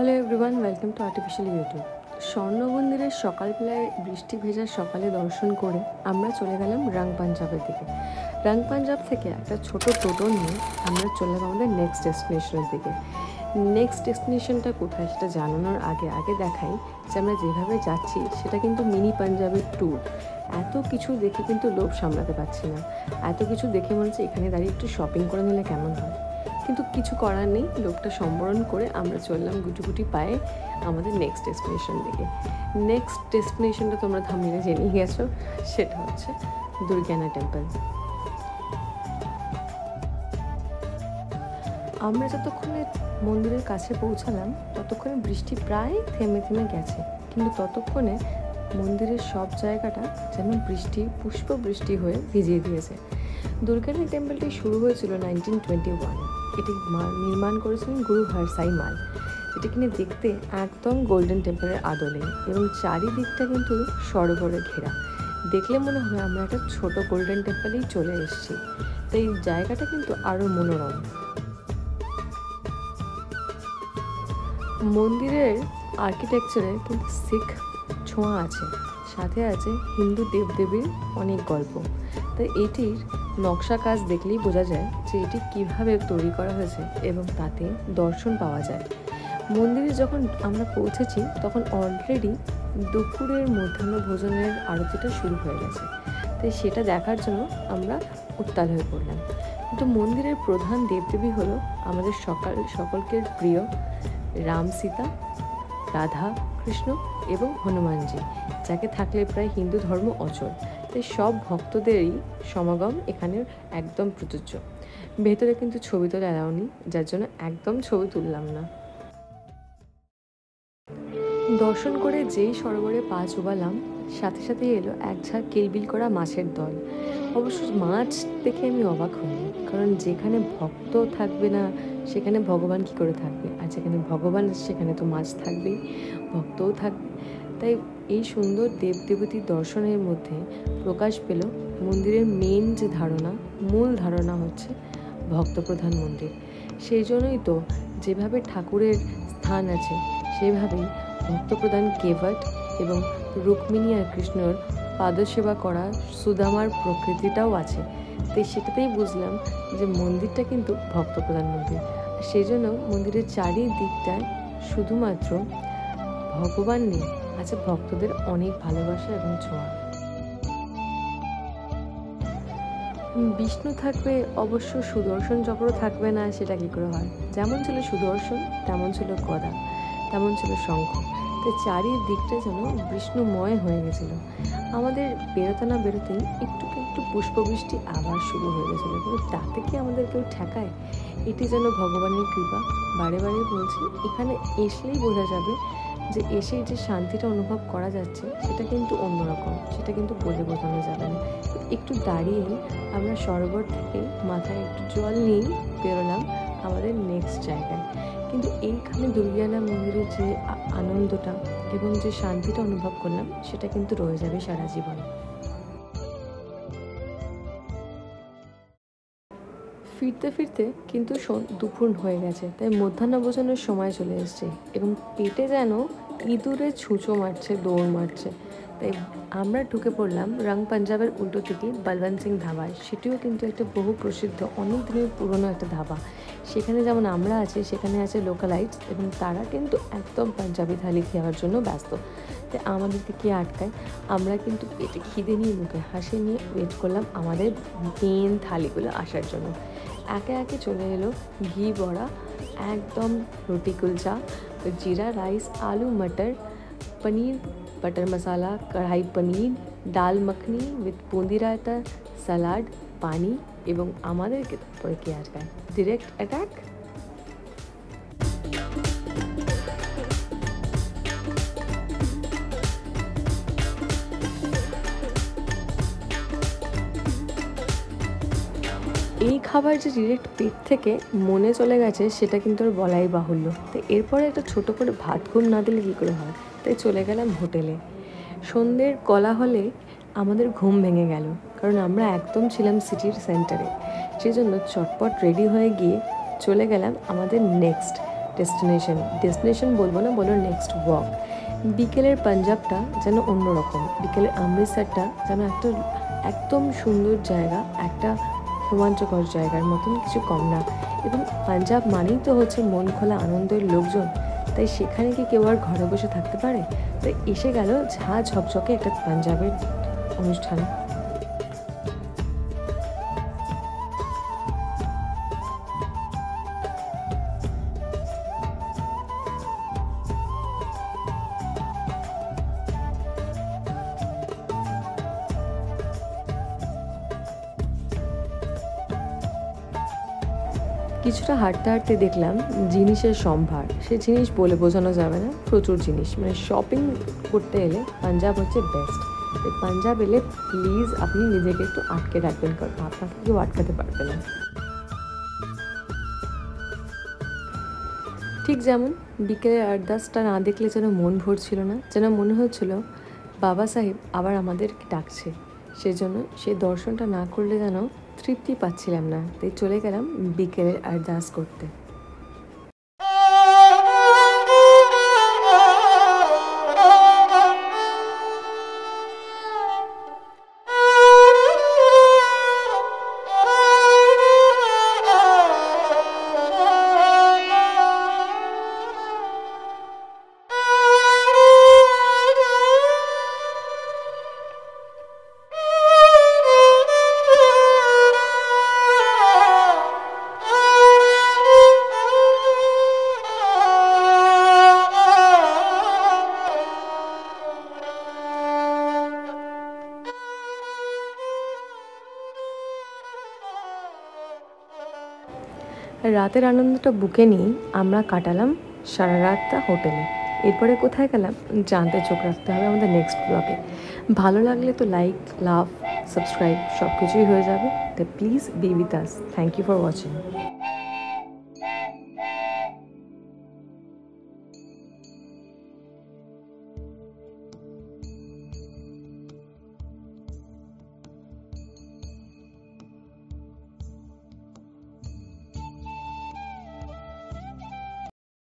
Hello everyone, welcome to artificial YouTube. স্বর্ণ মন্দিরের সকালবেলায় বৃষ্টি ভেজা সকালে দর্শন করে আমরা চলে গেলাম রাং পাঞ্জাবের দিকে। রাং পাঞ্জাব থেকে একটা ছোট টোটো নিয়ে আমরা চললাম আমাদের নেক্সট ডেস্টিনেশনের দিকে। নেক্সট ডেস্টিনেশনটা কোথায় সেটা জানানোর আগে দেখাই যে আমরা যেভাবে যাচ্ছি সেটা কিন্তু মিনি পাঞ্জাবের ট্যুর। এত কিছু দেখে কিন্তু লোভ সামলাতে পারছি না। এত কিছু দেখে মনে হচ্ছে এখানে দাঁড়িয়ে একটু শপিং করে নিলে কেমন হয়, কিন্তু কিছু করার নেই। লোকটা সম্বরণ করে আমরা চললাম গুটি পায়ে আমাদের নেক্সট ডেস্টিনেশন দিকে। নেক্সট ডেস্টিনেশনটা তোমরা থাম্বনেলে জেনে গেছো, সেটা হচ্ছে দুর্গানা টেম্পল। আমরা যতক্ষণে মন্দিরের কাছে পৌঁছালাম ততক্ষণে বৃষ্টি প্রায় থেমে গেছে, কিন্তু ততক্ষণে মন্দিরের সব জায়গাটা যেন পুষ্প বৃষ্টি হয়ে ভিজিয়ে দিয়েছে। দুর্গানা টেম্পলটি শুরু হয়েছিল 1921। এটি নির্মাণ করেছিলেন গুরু হরসাই মাল, যেটা কিনে দেখতে একদম গোল্ডেন টেম্পলের আদলে, এবং চারিদিকটা কিন্তু সরোবরে ঘেরা। দেখলে মনে হবে আমরা একটা ছোট গোল্ডেন টেম্পলেই চলে এসেছি। তো এই জায়গাটা কিন্তু আরও মনোরম। মন্দিরের আর্কিটেকচারে কিন্তু শিখ ছোঁয়া আছে, সাথে আছে হিন্দু দেবদেবীর অনেক গল্প। তাই এটির নকশা কাজ দেখলেই বোঝা যায় যে এটি কীভাবে তৈরি করা হয়েছে এবং তাতে দর্শন পাওয়া যায়। মন্দিরে যখন আমরা পৌঁছেছি তখন অলরেডি দুপুরের মধ্যাহ্ন ভোজনের আরতিটা শুরু হয়ে গেছে। তাই সেটা দেখার জন্য আমরা উত্তাল হয়ে পড়লাম। কিন্তু মন্দিরের প্রধান দেবদেবী হলো আমাদের সকলকে প্রিয় রাম, সীতা, রাধা, কৃষ্ণ এবং হনুমানজি, যাকে থাকলে প্রায় হিন্দু ধর্ম অচল। তাই সব ভক্তদেরই সমাগম এখানে একদম প্রযোজ্য। ভেতরে কিন্তু ছবি তোলা অ্যালাউ নেই, যার জন্য একদম ছবি তুললাম না। দর্শন করে যেই সরোবরে পা চুবালাম, সাথে এলো এক ঝাঁক কিলবিল করা মাছের দল। অবশ্য মাছ দেখে আমি অবাক হইনি, কারণ যেখানে ভক্ত থাকবে না সেখানে ভগবান কি করে থাকবে, আর যেখানে ভগবান সেখানে তো মাছ থাকবেই, ভক্তও থাকবে। তাই এই সুন্দর দেবদেবতীর দর্শনের মধ্যে প্রকাশ পেল মন্দিরের মূল ধারণা হচ্ছে ভক্তপ্রধান মন্দির। সেই জন্যই তো যেভাবে ঠাকুরের স্থান আছে সেভাবেই ভক্তপ্রধান কেভাট এবং রুক্মিণী আর কৃষ্ণর পাদসেবা করা সুদামার প্রকৃতিটাও আছে। তাই সেটাতেই বুঝলাম যে মন্দিরটা কিন্তু ভক্তপ্রধান মন্দির। সেই জন্য মন্দিরের চারিদিকটায় শুধুমাত্র ভগবান নেই, আছে ভক্তদের অনেক ভালোবাসা এবং ছোঁয়া। বিষ্ণু থাকবে, অবশ্য সুদর্শন চক্র থাকবে না সেটা কী করে হয়? যেমন ছিল সুদর্শন, তেমন ছিল গদা, তেমন ছিল শঙ্খ। তাই চারিদিকটা যেন বিষ্ণুময় হয়ে গেছিলো। আমাদের বেরোতে না বেরোতেই একটু পুষ্পবৃষ্টি আবার শুরু হয়ে গেছিলো, কিন্তু তাতে কি আমাদের কেউ ঠেকায়? এটি যেন ভগবানের কৃপা। বারে বলছি, এখানে এসলেই বোঝা যাবে যে এসেই যে শান্তিটা অনুভব করা যাচ্ছে সেটা কিন্তু অন্যরকম, সেটা কিন্তু বলে বোঝানো যাবে না। একটু দাঁড়িয়েই আমরা সরোবর থেকে মাথায় একটু জল নিয়েই বেরোলাম আমাদের নেক্সট জায়গায়। কিন্তু এইখানে দুর্গানা মন্দিরের যে আনন্দটা এবং যে শান্তিটা অনুভব করলাম সেটা কিন্তু রয়ে যাবে সারা জীবন। ফিরতে কিন্তু দুপুর হয়ে গেছে, তাই মধ্যাহ্ন ভোজনের সময় চলে এসছে এবং পেটে যেন ইঁদুরে ছুঁচো মারছে, দৌড় মারছে। তাই আমরা ঢুকে পড়লাম রাং পাঞ্জাবের উল্টো দিকে বলবন্ত সিং ধাবায়। সেটিও কিন্তু একটা বহু প্রসিদ্ধ, অনেক দিনের পুরনো একটা ধাবা। সেখানে যেমন আমরা আছি, সেখানে আছে লোকালাইটস, এবং তারা কিন্তু একদম পাঞ্জাবি থালি খাওয়ার জন্য ব্যস্ত। তাই আমাদেরকে কি আটকায়? আমরা কিন্তু পেটে খিদে নিয়ে, মুখে হাসি নিয়ে ওয়েট করলাম আমাদের মেন থালিগুলো আসার জন্য। একে চলে এলো ঘি বড়া, একদম রুটি কুলচা, জিরা রাইস, আলু মটর পনির, बटर मसाला, कढ़ाई पनीर, ডাল মাখনি উইথ বুন্দি রায়তা, স্যালাড, পানি, এবং আমাদেরকে তারপরে কি আটকায়? Direct attack. এই খাবার যে ডিরেক্ট পেট থেকে মনে চলে গেছে সেটা কিন্তু আর বলাই বাহুল্য। তো এরপরে একটা ছোটো করে ভাত ঘুম না দিলে কী করে হয়? তাই চলে গেলাম হোটেলে। সন্ধ্যের কোলাহলে আমাদের ঘুম ভেঙে গেল, কারণ আমরা একদম ছিলাম সিটির সেন্টারে। সেই জন্য চটপট রেডি হয়ে গিয়ে চলে গেলাম আমাদের নেক্সট ডেস্টিনেশন বলবো না, বলো নেক্সট ওয়াক। বিকেলের পাঞ্জাবটা যেন অন্যরকম, বিকেলের অমৃতসরটা যেন একটা একদম সুন্দর জায়গা, একটা রোমাঞ্চকর জায়গার মতন, কিছু কম না। এবং পাঞ্জাব মানেই তো হচ্ছে মন খোলা আনন্দের লোকজন, তাই সেখানে কি কেউ আর ঘরে বসে থাকতে পারে? তাই এসে গেল ঝা ঝকঝকে একটা পাঞ্জাবের অনুষ্ঠান। কিছুটা হাঁটতে হাঁটতে দেখলাম জিনিসের সম্ভার। সে জিনিস বলে বোঝানো যাবে না, প্রচুর জিনিস। মানে শপিং করতে এলে পাঞ্জাব হচ্ছে বেস্ট। তাই পাঞ্জাব এলে প্লিজ আপনি নিজেকে একটু আটকে রাখবেন, কারণ আপনাকে কেউ আটকাতে পারবে না। ঠিক যেমন বিকেলের আরদাসটা না দেখলে যেন মন ভরছিল না, যেন মনে হচ্ছিল বাবা সাহেব আবার আমাদেরকে ডাকছে। সেজন্য সেই দর্শনটা না করলে যেন তৃপ্তি পাচ্ছিলাম না, তাই চলে গেলাম বিকেলের আরদাস করতে। রাতের আনন্দটা বুকে নিয়ে আমরা কাটালাম সারা রাতটা হোটেলে। এরপরে কোথায় গেলাম জানতে চোখ রাখতে হবে আমাদের নেক্সট ব্লগে। ভালো লাগলে তো লাইক, লাভ, সাবস্ক্রাইব সব কিছুই হয়ে যাবে। তো please be with us. Thank you for watching.